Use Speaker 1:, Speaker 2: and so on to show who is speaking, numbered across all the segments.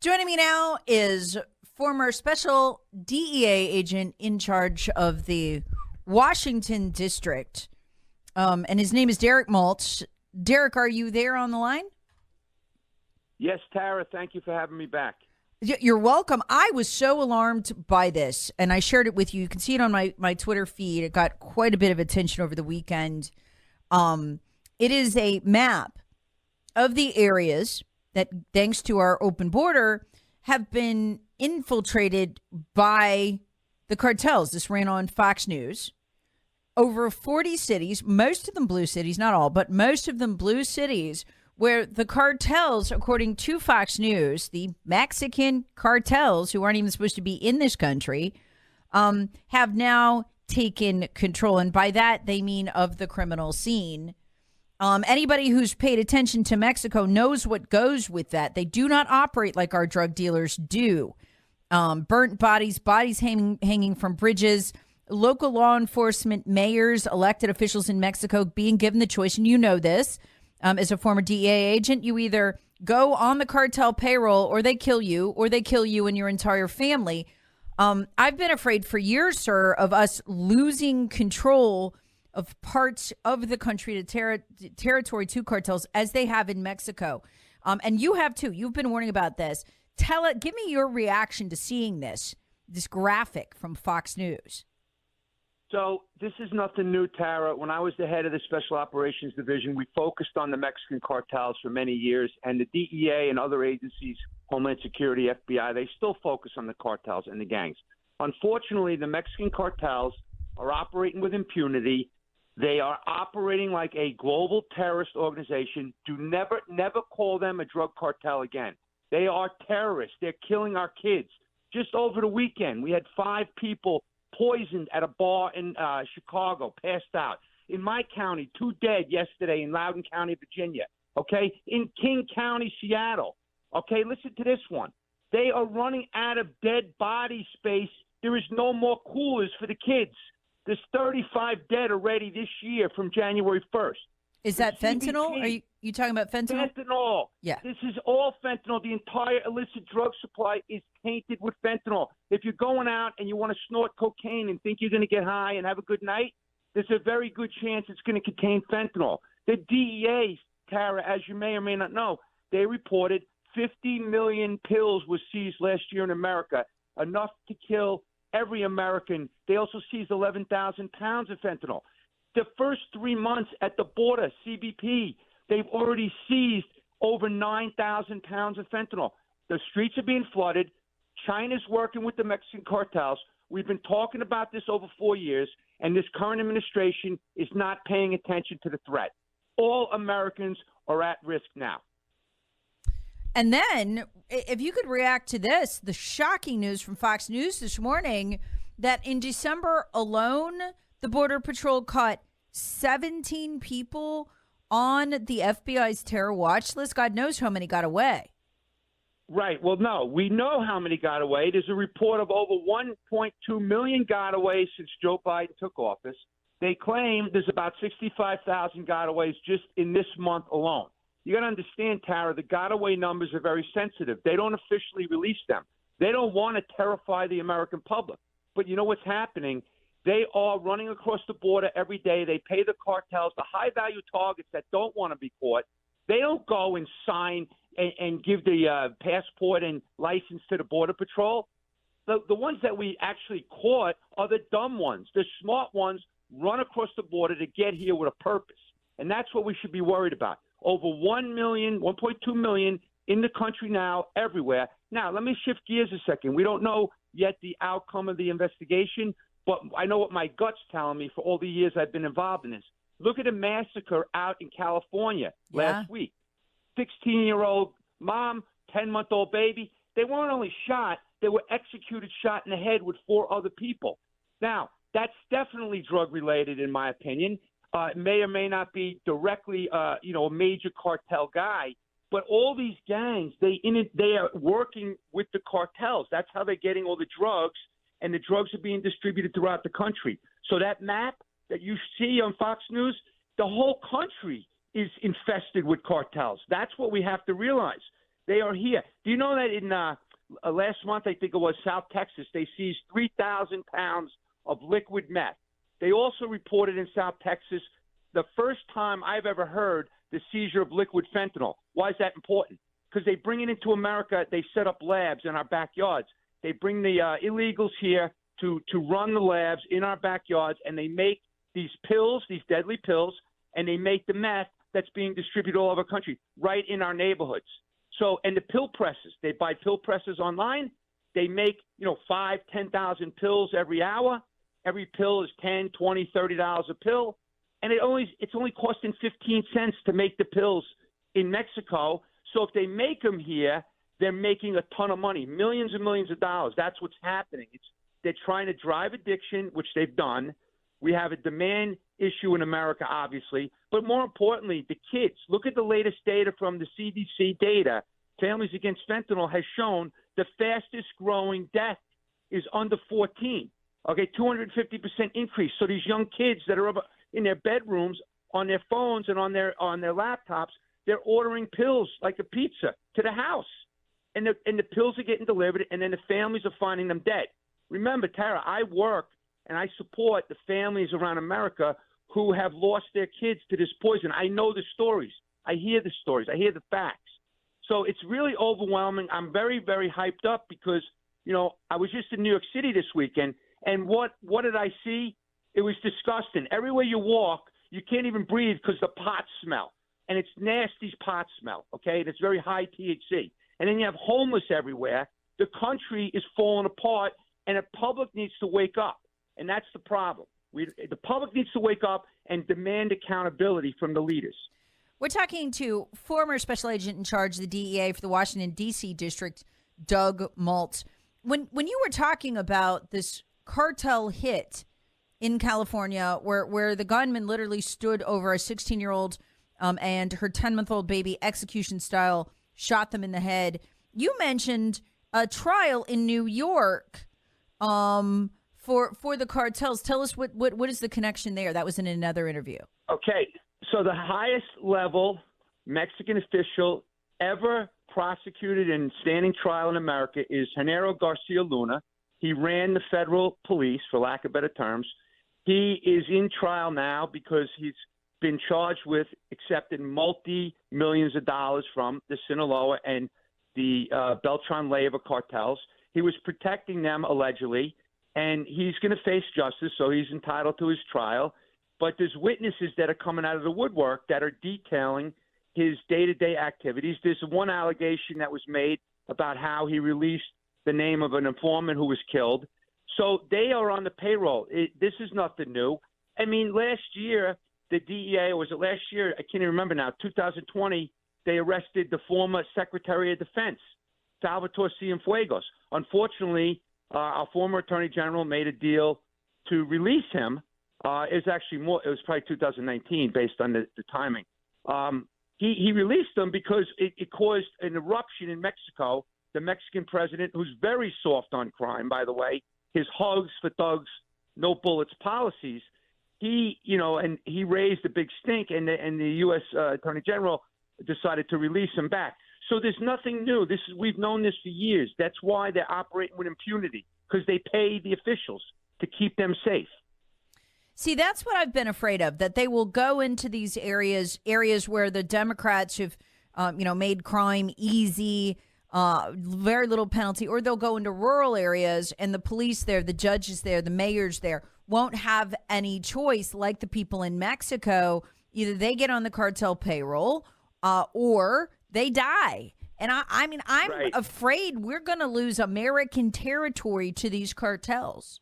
Speaker 1: Joining me now is former special DEA agent in charge of the Washington District, and his name is Derek Maltz. Derek, are you there on the line?
Speaker 2: Yes, Tara, thank you for having me back.
Speaker 1: You're welcome. I was so alarmed by this, and I shared it with you. You can see it on my Twitter feed. It got quite a bit of attention over the weekend. It is a map of the areas that, thanks to our open border, have been infiltrated by the cartels. This ran on Fox News. Over 40 cities, most of them blue cities, not all, but most of them blue cities, where the cartels, according to Fox News, the Mexican cartels, who aren't even supposed to be in this country, have now taken control. And by that, they mean of the criminal scene. Anybody who's paid attention to Mexico knows what goes with that. They do not operate like our drug dealers do. Burnt bodies, hanging from bridges, local law enforcement, mayors, elected officials in Mexico being given the choice. And you know this, as a former DEA agent, you either go on the cartel payroll or they kill you and your entire family. I've been afraid for years, sir, of us losing control of parts of the country to territory to cartels as they have in Mexico. And you have too. You've been warning about this. Give me your reaction to seeing this graphic from Fox News.
Speaker 2: So this is nothing new, Tara. When I was the head of the Special Operations Division, we focused on the Mexican cartels for many years, and the DEA and other agencies, Homeland Security, FBI, they still focus on the cartels and the gangs. Unfortunately, the Mexican cartels are operating with impunity. They are operating like a global terrorist organization. Do never call them a drug cartel again. They are terrorists. They're killing our kids. Just over the weekend, we had 5 people poisoned at a bar in Chicago, passed out. In my county, 2 dead yesterday in Loudoun County, Virginia. Okay? In King County, Seattle. Okay? Listen to this one. They are running out of dead body space. There is no more coolers for the kids. There's 35 dead already this year from January 1st.
Speaker 1: Is that fentanyl? Are you talking about fentanyl?
Speaker 2: Fentanyl.
Speaker 1: Yeah.
Speaker 2: This is all fentanyl. The entire illicit drug supply is tainted with fentanyl. If you're going out and you want to snort cocaine and think you're going to get high and have a good night, there's a very good chance it's going to contain fentanyl. The DEA, Tara, as you may or may not know, they reported 50 million pills were seized last year in America, enough to kill every American. They also seized 11,000 pounds of fentanyl. The first 3 months at the border, CBP, they've already seized over 9,000 pounds of fentanyl. The streets are being flooded. China's working with the Mexican cartels. We've been talking about this over 4 years, and this current administration is not paying attention to the threat. All Americans are at risk now.
Speaker 1: And then, if you could react to this, the shocking news from Fox News this morning that in December alone, the Border Patrol caught 17 people on the FBI's terror watch list. God knows how many got away.
Speaker 2: Right. Well, no, we know how many got away. There's a report of over 1.2 million got away since Joe Biden took office. They claim there's about 65,000 gotaways just in this month alone. You got to understand, Tara, the got-away numbers are very sensitive. They don't officially release them. They don't want to terrify the American public. But you know what's happening? They are running across the border every day. They pay the cartels, the high-value targets that don't want to be caught. They don't go and sign and give the passport and license to the Border Patrol. The ones that we actually caught are the dumb ones. The smart ones run across the border to get here with a purpose. And that's what we should be worried about. Over 1 million, 1.2 million in the country now, everywhere. Now, let me shift gears a second. We don't know yet the outcome of the investigation, but I know what my gut's telling me for all the years I've been involved in this. Look at a massacre out in California last week. 16-year-old mom, 10-month-old baby. They weren't only shot, they were executed, shot in the head with 4 other people. Now, that's definitely drug-related in my opinion. It may or may not be directly, a major cartel guy, but all these gangs, they are working with the cartels. That's how they're getting all the drugs, and the drugs are being distributed throughout the country. So that map that you see on Fox News, the whole country is infested with cartels. That's what we have to realize. They are here. Do you know that in last month, I think it was South Texas, they seized 3,000 pounds of liquid meth. They also reported in South Texas the first time I've ever heard the seizure of liquid fentanyl. Why is that important? Because they bring it into America. They set up labs in our backyards. They bring the illegals here to run the labs in our backyards, and they make these pills, these deadly pills, and they make the meth that's being distributed all over the country right in our neighborhoods. So, and the pill presses, they buy pill presses online. They make, 5,000, 10,000 pills every hour. Every pill is $10, $20, $30 a pill. And it's only costing 15 cents to make the pills in Mexico. So if they make them here, they're making a ton of money, millions and millions of dollars. That's what's happening. They're trying to drive addiction, which they've done. We have a demand issue in America, obviously. But more importantly, the kids. Look at the latest data from the CDC data. Families Against Fentanyl has shown the fastest growing death is under 14. Okay, 250% increase. So these young kids that are in their bedrooms on their phones and on their laptops, they're ordering pills like a pizza to the house. And the pills are getting delivered, and then the families are finding them dead. Remember, Tara, I work and I support the families around America who have lost their kids to this poison. I know the stories. I hear the stories. I hear the facts. So it's really overwhelming. I'm very, very hyped up because, I was just in New York City this weekend, and what did I see? It was disgusting. Everywhere you walk, you can't even breathe because the pot smell. And it's nasty pot smell, okay? And it's very high THC. And then you have homeless everywhere. The country is falling apart, and the public needs to wake up. And that's the problem. The public needs to wake up and demand accountability from the leaders.
Speaker 1: We're talking to former special agent in charge of the DEA for the Washington, D.C. district, Doug Maltz. When you were talking about this cartel hit in California where the gunman literally stood over a 16-year-old and her 10-month-old baby execution style, shot them in the head, you mentioned a trial in New York for the cartels. Tell us what is the connection there? That was in another interview.
Speaker 2: Okay, so the highest level Mexican official ever prosecuted in standing trial in America is Genaro Garcia Luna. He ran the federal police, for lack of better terms. He is in trial now because he's been charged with accepting multi-millions of dollars from the Sinaloa and the Beltran Leyva cartels. He was protecting them, allegedly, and he's going to face justice, so he's entitled to his trial. But there's witnesses that are coming out of the woodwork that are detailing his day-to-day activities. There's one allegation that was made about how he released the name of an informant who was killed. So they are on the payroll. This is nothing new. I mean, last year, the DEA, or was it last year? I can't even remember now, 2020, they arrested the former Secretary of Defense, Salvatore Cienfuegos. Unfortunately, our former Attorney General made a deal to release him. It was probably 2019 based on the timing. He released them because it caused an eruption in Mexico. The Mexican president, who's very soft on crime, by the way, his hugs for thugs, no bullets policies, he raised a big stink, and the U.S. Attorney General decided to release him back. So there's nothing new. We've known this for years. That's why they're operating with impunity, because they pay the officials to keep them safe.
Speaker 1: See, that's what I've been afraid of, that they will go into these areas where the Democrats have, made crime easy, very little penalty, or they'll go into rural areas and the police there, the judges there, the mayors there won't have any choice, like the people in Mexico. Either they get on the cartel payroll or they die. And I'm right. Afraid we're going to lose American territory to these cartels.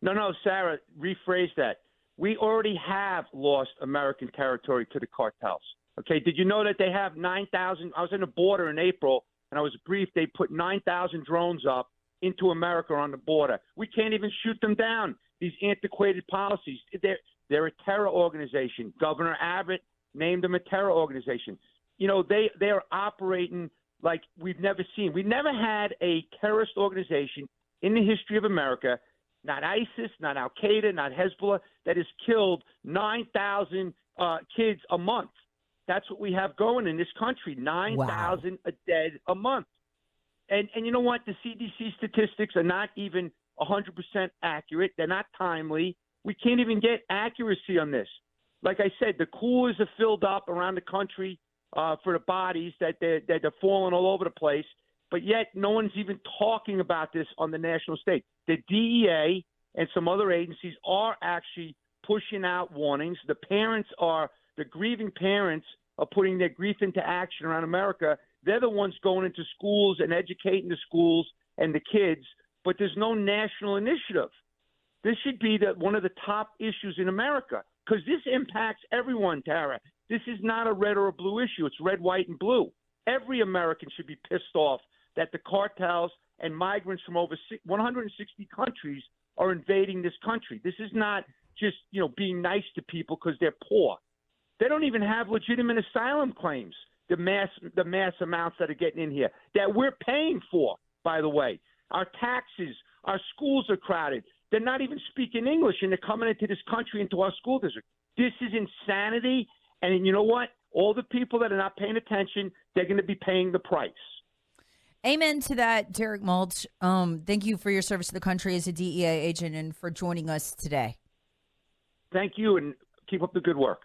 Speaker 2: No, Sarah, rephrase that. We already have lost American territory to the cartels. Okay, did you know that they have 9,000? I was in the border in April, and I was briefed. They put 9,000 drones up into America on the border. We can't even shoot them down. These antiquated policies. They're a terror organization. Governor Abbott named them a terror organization. They are operating like we've never seen. We never had a terrorist organization in the history of America, not ISIS, not Al-Qaeda, not Hezbollah, that has killed 9,000 kids a month. That's what we have going in this country, 9,000 a dead a month. And you know what? The CDC statistics are not even 100% accurate. They're not timely. We can't even get accuracy on this. Like I said, the coolers are filled up around the country for the bodies that they're falling all over the place. But yet no one's even talking about this on the national stage. The DEA and some other agencies are actually pushing out warnings. The grieving parents are putting their grief into action around America. They're the ones going into schools and educating the schools and the kids, but there's no national initiative. This should be one of the top issues in America because this impacts everyone, Tara. This is not a red or a blue issue. It's red, white, and blue. Every American should be pissed off that the cartels and migrants from over 160 countries are invading this country. This is not just, being nice to people because they're poor. They don't even have legitimate asylum claims, the mass amounts that are getting in here, that we're paying for, by the way. Our taxes, our schools are crowded. They're not even speaking English, and they're coming into this country, into our school district. This is insanity, and you know what? All the people that are not paying attention, they're going to be paying the price.
Speaker 1: Amen to that, Derek Maltz. Thank you for your service to the country as a DEA agent and for joining us today.
Speaker 2: Thank you, and keep up the good work.